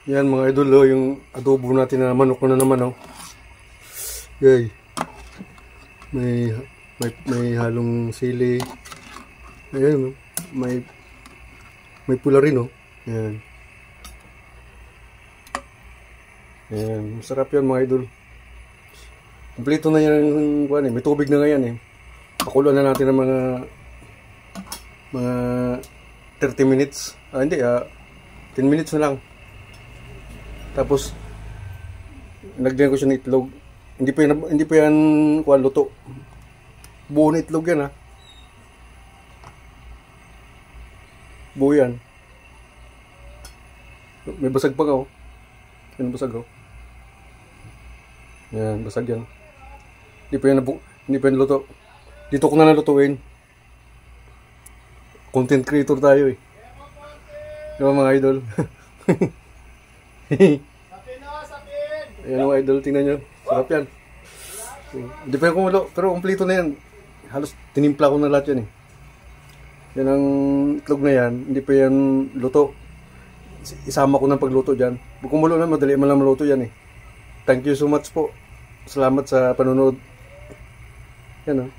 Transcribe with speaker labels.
Speaker 1: Yan mga idol, oh, yung adobo natin na manok na naman, oh. Yay. May halong sili. Ayan, oh. May pula rin, oh. Yan. Yan, masarap yan mga idol. Kompleto na yan yung kuwan, eh. May tubig na ngayon, eh. Pakuluan na natin ng mga 30 minutes. Hindi, 10 minutes na lang. Tapos nagdiyan ko siya ng itlog. Hindi pa yan kuwan luto. Buo na itlog yan, ha. Buo yan. May basag pa ka, oh. Yan basag, oh. Yan, basag yan. Hindi pa yan luto. Dito ko na nalutuin. Content creator tayo, eh. Diba mga idol? Ayan mga idol, tingnan nyo. Sarap yan. Hindi pa yan kumulo, pero kompleto na yan. Halos tinimpla ko na lahat yan, eh. Yan ang itlog na yan. Hindi pa yan luto. Isama ko ng pagluto dyan. Kung kumulo na, madali man lang maluto yan, eh. Thank you so much po. Salamat sa panonood. Yan, oh.